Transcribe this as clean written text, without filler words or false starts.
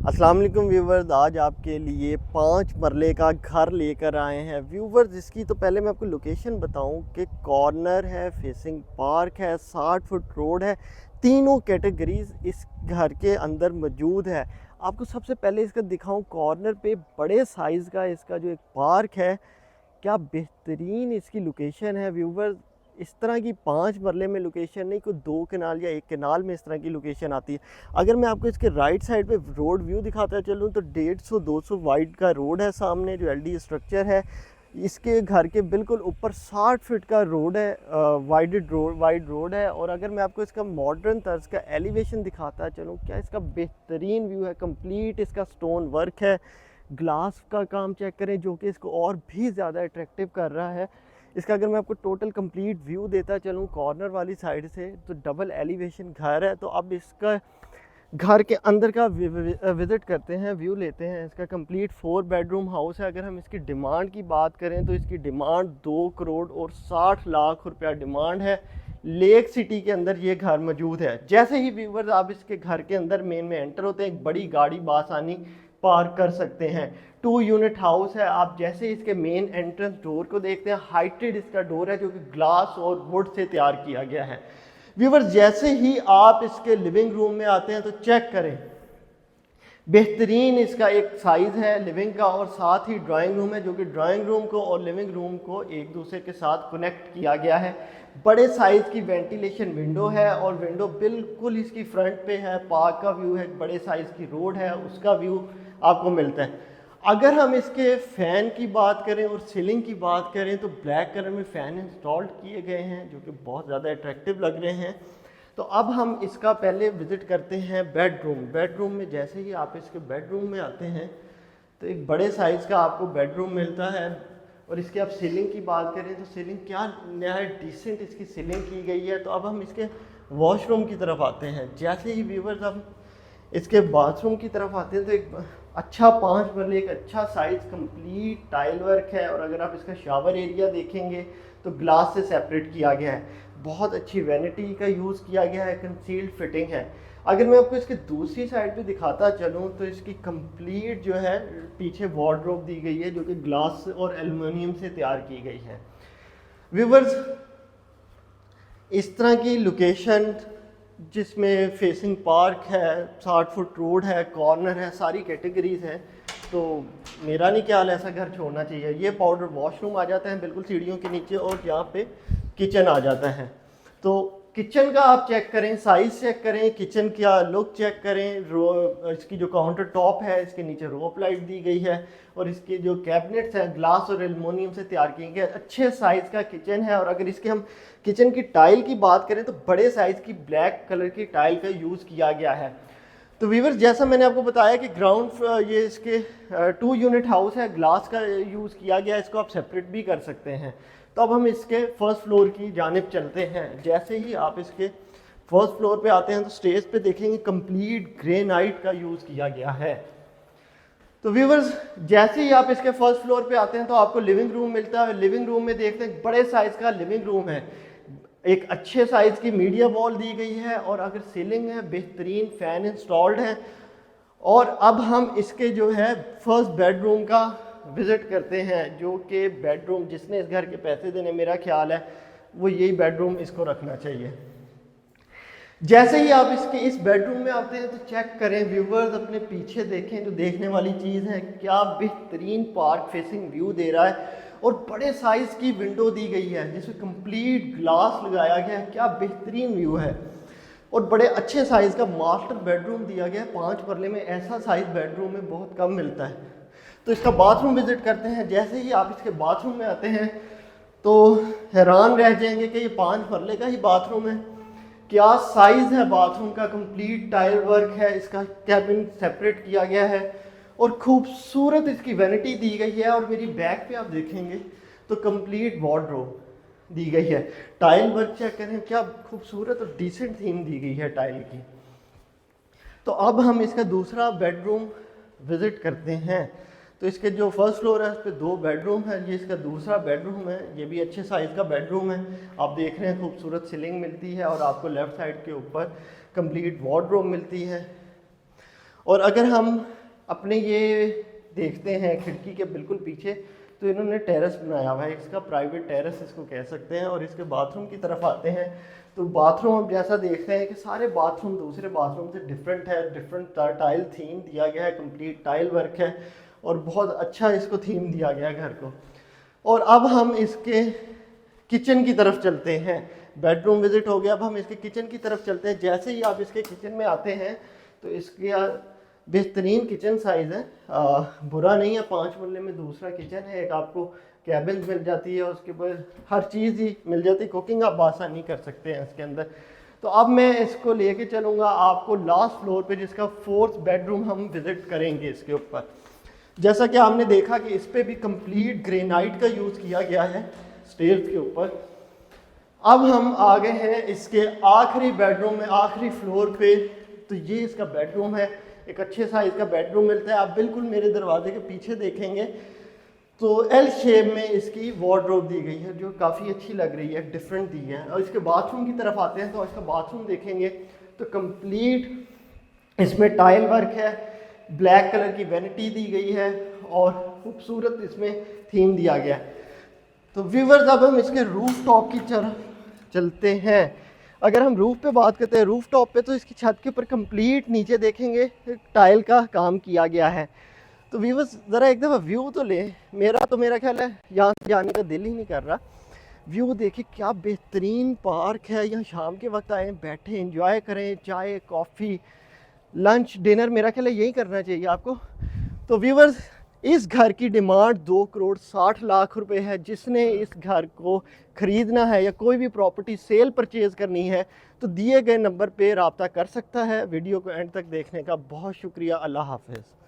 अस्सलाम वालेकुम व्यूवर्स, आज आपके लिए 5 मरले का घर लेकर आए हैं व्यूवर्स। इसकी तो पहले मैं आपको लोकेशन बताऊं कि कॉर्नर है, फेसिंग पार्क है, 60 फुट रोड है। तीनों कैटेगरीज इस घर के अंदर मौजूद है। आपको सबसे पहले इसका दिखाऊं, कॉर्नर पे बड़े साइज़ का इसका जो एक पार्क है, क्या बेहतरीन इसकी लोकेशन है व्यूवर्स। इस तरह की 5 मरले में लोकेशन नहीं, कोई 2 कनाल या 1 कनाल में इस तरह की लोकेशन आती है। अगर मैं आपको इसके राइट साइड पे रोड व्यू दिखाता चलूँ तो 150-200 वाइड का रोड है सामने, जो एलडी स्ट्रक्चर है। इसके घर के बिल्कुल ऊपर 60 फीट का रोड है, वाइड रोड है। और अगर मैं आपको इसका मॉडर्न तर्ज का एलिवेशन दिखाता चलूँ, क्या इसका बेहतरीन व्यू है। कंप्लीट इसका स्टोन वर्क है, ग्लास का काम चेक करें जो कि इसको और भी ज़्यादा अट्रैक्टिव कर रहा है। इसका अगर मैं आपको टोटल कंप्लीट व्यू देता चलूँ कॉर्नर वाली साइड से, तो डबल एलिवेशन घर है। तो अब इसका घर के अंदर का विज़िट करते हैं, व्यू लेते हैं। इसका कंप्लीट 4 बेडरूम हाउस है। अगर हम इसकी डिमांड की बात करें तो इसकी डिमांड 2 करोड़ और 60 लाख रुपया डिमांड है। लेक सिटी के अंदर ये घर मौजूद है। जैसे ही व्यूवर्स आप इसके घर के अंदर मेन में एंटर होते हैं, एक बड़ी गाड़ी बासानी पार्क कर सकते हैं। 2 यूनिट हाउस है। आप जैसे इसके मेन एंट्रेंस डोर को देखते हैं, हाइटेड इसका डोर है जो कि ग्लास और वुड से तैयार किया गया है। व्यूवर्स, जैसे ही आप इसके लिविंग रूम में आते हैं तो चेक करें, बेहतरीन इसका एक साइज़ है लिविंग का, और साथ ही ड्राइंग रूम है जो कि ड्राइंग रूम को और लिविंग रूम को एक दूसरे के साथ कनेक्ट किया गया है। बड़े साइज़ की वेंटिलेशन विंडो है और विंडो बिल्कुल इसकी फ्रंट पे है। पार्क का व्यू है, बड़े साइज़ की रोड है, उसका व्यू आपको मिलता है। अगर हम इसके फ़ैन की बात करें और सीलिंग की बात करें तो ब्लैक कलर में फ़ैन इंस्टॉल्ड किए गए हैं जो कि बहुत ज़्यादा अट्रैक्टिव लग रहे हैं। तो अब हम इसका पहले विज़िट करते हैं बेडरूम में। जैसे ही आप इसके बेडरूम में आते हैं तो एक बड़े साइज़ का आपको बेडरूम मिलता है। और इसके आप सीलिंग की बात करें तो सीलिंग क्या नहायत डिसेंट इसकी सीलिंग की गई है। तो अब हम इसके वॉशरूम की तरफ आते हैं। जैसे ही व्यूवर्स हम इसके बाथरूम की तरफ आते हैं तो एक अच्छा 5 मरले एक अच्छा साइज़ कंप्लीट टाइल वर्क है। और अगर आप इसका शावर एरिया देखेंगे तो ग्लास से सेपरेट किया गया है। बहुत अच्छी वैनिटी का यूज़ किया गया है, कंसील्ड फिटिंग है। अगर मैं आपको इसके दूसरी साइड पे दिखाता चलूँ तो इसकी कंप्लीट जो है पीछे वार्डरोब दी गई है जो कि ग्लास और एल्युमिनियम से तैयार की गई है। व्यूवर्स, इस तरह की लोकेशन जिसमें फेसिंग पार्क है, 60 फुट रोड है, कॉर्नर है, सारी कैटेगरीज हैं, तो मेरा नहीं ख्याल ऐसा घर छोड़ना चाहिए। ये पाउडर वॉशरूम आ जाता है बिल्कुल सीढ़ियों के नीचे, और यहाँ पे किचन आ जाता है। तो किचन का आप चेक करें, साइज चेक करें, किचन का लुक चेक करें। इसकी जो काउंटर टॉप है इसके नीचे रोप लाइट दी गई है, और इसके जो कैबिनेट्स हैं ग्लास और एल्युमिनियम से तैयार किए गए। अच्छे साइज़ का किचन है। और अगर इसके हम किचन की टाइल की बात करें तो बड़े साइज़ की ब्लैक कलर की टाइल का यूज़ किया गया है। तो व्यूवर्स, जैसा मैंने आपको बताया कि ये इसके 2 यूनिट हाउस है, ग्लास का यूज़ किया गया है। इसको आप सेपरेट भी कर सकते हैं। तो अब हम इसके फर्स्ट फ्लोर की जानिब चलते हैं। जैसे ही आप इसके फर्स्ट फ्लोर पे आते हैं तो स्टेज पे देखेंगे कंप्लीट ग्रेनाइट का यूज़ किया गया है। तो व्यूवर्स, जैसे ही आप इसके फर्स्ट फ्लोर पे आते हैं तो आपको लिविंग रूम मिलता है। लिविंग रूम में देखते हैं बड़े साइज़ का लिविंग रूम है, एक अच्छे साइज़ की मीडिया वॉल दी गई है, और अगर सीलिंग है बेहतरीन, फ़ैन इंस्टॉल्ड है। और अब हम इसके जो है फर्स्ट बेडरूम का विज़िट करते हैं, जो कि बेडरूम जिसने इस घर के पैसे देने, मेरा ख्याल है वो यही बेडरूम इसको रखना चाहिए। जैसे ही आप इसके इस बेडरूम में आते हैं तो चेक करें व्यूवर्स, अपने पीछे देखें, जो देखने वाली चीज़ है, क्या बेहतरीन पार्क फेसिंग व्यू दे रहा है। और बड़े साइज़ की विंडो दी गई है जिसमें कंप्लीट ग्लास लगाया गया है। क्या बेहतरीन व्यू है। और बड़े अच्छे साइज़ का मास्टर बेडरूम दिया गया है। 5 मरले में ऐसा साइज़ बेडरूम में बहुत कम मिलता है। तो इसका बाथरूम विज़िट करते हैं। जैसे ही आप इसके बाथरूम में आते हैं तो हैरान रह जाएंगे कि ये 5 मरले का ही बाथरूम है। क्या साइज़ है बाथरूम का, कंप्लीट टाइल वर्क है, इसका कैबिन सेपरेट किया गया है, और खूबसूरत इसकी वैनिटी दी गई है। और मेरी बैक पे आप देखेंगे तो कंप्लीट वार्डरोब दी गई है। टाइल वर्क चेक करें, क्या खूबसूरत और डिसेंट थीम दी गई है टाइल की। तो अब हम इसका दूसरा बेडरूम विज़िट करते हैं। तो इसके जो फर्स्ट फ्लोर है उस पर 2 बेडरूम है, ये इसका दूसरा बेडरूम है। ये भी अच्छे साइज़ का बेडरूम है। आप देख रहे हैं खूबसूरत सीलिंग मिलती है, और आपको लेफ़्ट साइड के ऊपर कंप्लीट वार्डरोब मिलती है। और अगर हम अपने ये देखते हैं खिड़की के बिल्कुल पीछे, तो इन्होंने टेरेस बनाया हुआ है, इसका प्राइवेट टेरेस इसको कह सकते हैं। और इसके बाथरूम की तरफ आते हैं तो बाथरूम हम जैसा देखते हैं कि सारे बाथरूम दूसरे बाथरूम से डिफरेंट है, डिफरेंट टाइल थीम दिया गया है, कंप्लीट टाइल वर्क है और बहुत अच्छा इसको थीम दिया गया है घर को। और अब हम इसके किचन की तरफ चलते हैं। बेडरूम विजिट हो गया, अब हम इसके किचन की तरफ चलते हैं। जैसे ही आप इसके किचन में आते हैं तो इसके बेहतरीन किचन साइज़ है, बुरा नहीं है। 5 मरले में दूसरा किचन है, एक आपको कैबिन मिल जाती है, उसके ऊपर हर चीज़ ही मिल जाती है, कुकिंग आप आसानी कर सकते हैं इसके अंदर। तो अब मैं इसको लेके चलूँगा आपको लास्ट फ्लोर पे, जिसका 4th बेडरूम हम विज़िट करेंगे इसके ऊपर। जैसा कि आपने देखा कि इस पर भी कंप्लीट ग्रेनाइट का यूज़ किया गया है स्टेयर्स के ऊपर। अब हम आ गए हैं इसके आखिरी बेडरूम में, आखिरी फ्लोर पे। तो ये इसका बेडरूम है, एक अच्छे साइज़ का बेडरूम मिलता है। आप बिल्कुल मेरे दरवाजे के पीछे देखेंगे तो एल शेप में इसकी वार्डरोब दी गई है, जो काफ़ी अच्छी लग रही है, डिफरेंट दी है। और इसके बाथरूम की तरफ आते हैं तो इसका बाथरूम देखेंगे तो कंप्लीट इसमें टाइल वर्क है, ब्लैक कलर की वैनिटी दी गई है और खूबसूरत इसमें थीम दिया गया है। तो व्यूवर्स अब हम इसके रूफ टॉप की तरफ चलते हैं। अगर हम रूफ पे बात करते हैं, रूफ टॉप पे तो इसकी छत के ऊपर कंप्लीट नीचे देखेंगे टाइल का काम किया गया है। तो व्यूवर्स ज़रा एक दफ़ा व्यू तो ले, मेरा ख्याल है यहाँ से जाने का दिल ही नहीं कर रहा। व्यू देखिए क्या बेहतरीन पार्क है, यहाँ शाम के वक्त आए बैठे एंजॉय करें, चाय कॉफ़ी लंच डिनर, मेरा ख्याल है यही करना चाहिए आपको। तो व्यूवर्स इस घर की डिमांड 2,60,00,000 रुपए है। जिसने इस घर को ख़रीदना है या कोई भी प्रॉपर्टी सेल परचेज़ करनी है तो दिए गए नंबर पे रब्ता कर सकता है। वीडियो को एंड तक देखने का बहुत शुक्रिया। अल्लाह हाफ़िज़।